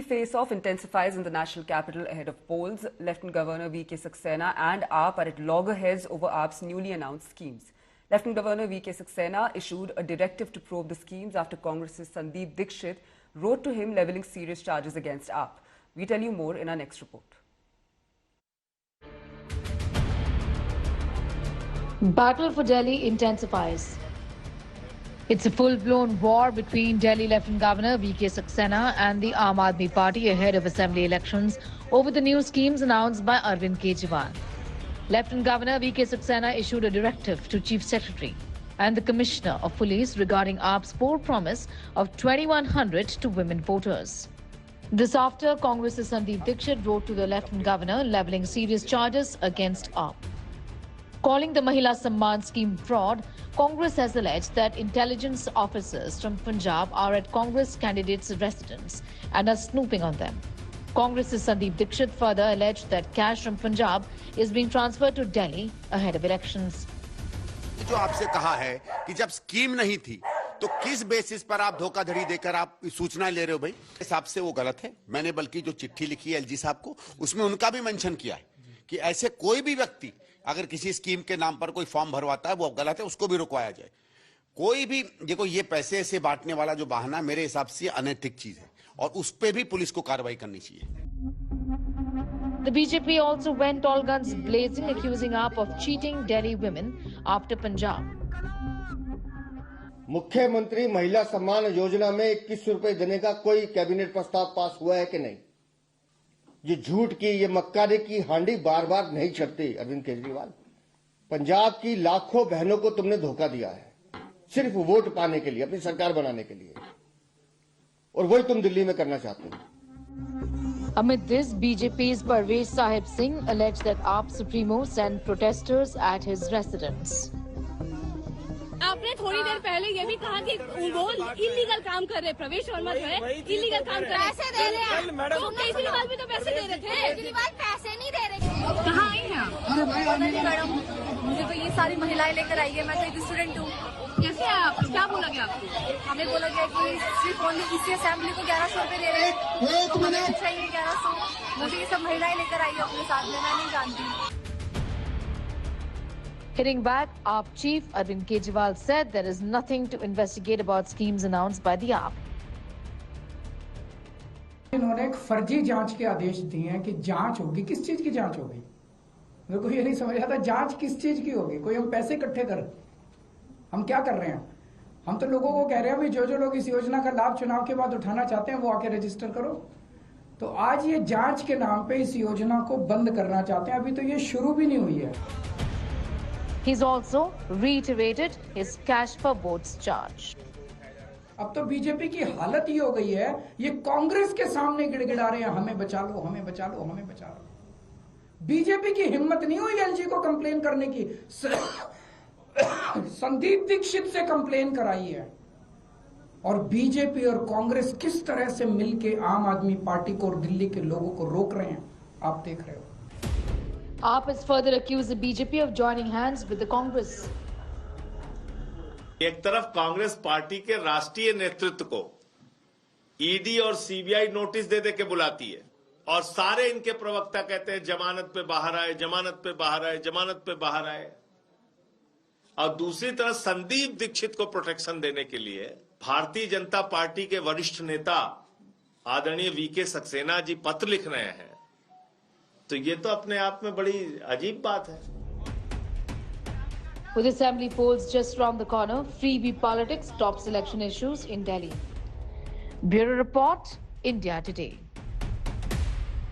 face-off intensifies in the national capital ahead of polls. Lieutenant Governor V.K. Saxena and AAP are at loggerheads over AAP's newly announced schemes. Lieutenant Governor V.K. Saxena issued a directive to probe the schemes after Congress's Sandeep Dixit wrote to him levelling serious charges against AAP. We tell you more in our next report. Battle for Delhi intensifies. It's a full-blown war between Delhi Lieutenant Governor V.K. Saxena and the Aam Aadmi Party ahead of assembly elections over the new schemes announced by Arvind Kejriwal. Lieutenant Governor V.K. Saxena issued a directive to Chief Secretary and the Commissioner of Police regarding AAP's poor promise of 2,100 to women voters. This after Congress's Sandeep Dixit wrote to the Lieutenant Governor levelling serious charges against AAP. Calling the Mahila Samman scheme fraud, Congress has alleged that intelligence officers from Punjab are at Congress candidates' residence and are snooping on them. Congress's Sandeep Dixit further alleged that cash from Punjab is being transferred to Delhi ahead of elections. जो आपसे कहा है कि जब scheme नहीं थी तो किस बेसिस पर आप धोखाधड़ी देकर आप सूचना ले रहे हो भाई, इस हिसाब से वो गलत है। मैंने बल्कि जो चिट्ठी लिखी है एलजी साहब को उसमें उनका भी मेंशन किया है कि ऐसे कोई भी व्यक्ति अगर किसी स्कीम के नाम पर कोई फॉर्म भरवाता है वो गलत है, उसको भी रुकवाया जाए। कोई भी देखो ये पैसे से बांटने वाला जो बहाना मेरे हिसाब से अनैतिक चीज है और उस पे भी पुलिस को कार्रवाई करनी चाहिए। The BJP also went all guns blazing, accusing AAP of cheating Delhi women after Punjab. मुख्यमंत्री महिला सम्मान योजना में 21 रुपए देने का कोई कैबिनेट प्रस्ताव पास हुआ है कि नहीं? ये झूठ की, ये मक्कारी की हांडी बार बार नहीं छटती। अरविंद केजरीवाल, पंजाब की लाखों बहनों को तुमने धोखा दिया है सिर्फ वोट पाने के लिए, अपनी सरकार बनाने के लिए, और वही तुम दिल्ली में करना चाहते हो। Amid this, BJP's Parvez Sahib Singh alleged that AAP Supremo sent protesters at his residence. आपने थोड़ी देर पहले ये भी कहा कि वो इलीगल काम कर रहे, प्रवेश वर्मा जो है इलीगल काम कर रहे, पैसे दे रहे हैं। तो केजरीवाल भी तो पैसे दे रहे थे। केजरीवाल पैसे नहीं दे रहे। कहाँ आई हैं आप? अरे भाई मैडम, मुझे तो ये सारी महिलाएं लेकर आई है, मैं तो एक स्टूडेंट हूँ। कैसे आप? क्या बोला गया आपको? हमें बोला गया कि सिर्फ ओनली इसी असेंबली को 1100 रुपए दे रहे हैं। तो हमें चाहिए 1100। मुझे ये सब महिलाएं लेकर आई है अपने साथ में, मैं नहीं जानती। Hitting back, AAP chief Arvind Kejriwal said there is nothing to investigate about schemes announced by the AAP. इन्होंने एक फर्जी जांच के आदेश दिए हैं कि जांच होगी। किस चीज की जांच होगी? मेरे को ये नहीं समझ आता, जांच किस चीज की होगी? कोई हम पैसे इकट्ठे कर, हम क्या कर रहे हैं? हम तो लोगों को कह रहे हैं भी जो लोग इस योजना का लाभ चुनाव के बाद उठाना चाहते हैं वो आके रजिस्टर करो। तो आज ये जांच के नाम पे इस योजना को बंद करना चाहते हैं। अभी तो ये शुरू भी नहीं हुई है। He's also reiterated his cash for votes charge. अब तो बीजेपी की हालत ये हो गई है, ये कांग्रेस के सामने गिड़गिड़ा रहे हैं, हमें बचा लो, हमें बचा लो, हमें बचा लो। बीजेपी की हिम्मत नहीं हुई एलजी को कंप्लेन करने की। संदीप दीक्षित से कंप्लेन कराई है। और बीजेपी और कांग्रेस किस तरह से मिलके आम आदमी पार्टी को और दिल्ली के लोगों को रोक रहे हैं, आप देख रहे हो। AAP has further accused the BJP of joining hands with the Congress. एक तरफ कांग्रेस पार्टी के राष्ट्रीय नेतृत्व को ईडी और सीबीआई नोटिस दे दे के बुलाती है और सारे इनके प्रवक्ता कहते हैं जमानत पे बाहर आए, जमानत पे बाहर आए, जमानत पे बाहर आए। और दूसरी तरफ संदीप दीक्षित को प्रोटेक्शन देने के लिए भारतीय जनता पार्टी के वरिष्ठ नेता आदरणीय वीके सक्सेना जी पत्र लिख रहे हैं। तो ये तो अपने आप में बड़ी अजीब बात है। With assembly polls just round the corner, freebie politics tops election issues in Delhi. Bureau Report, India Today.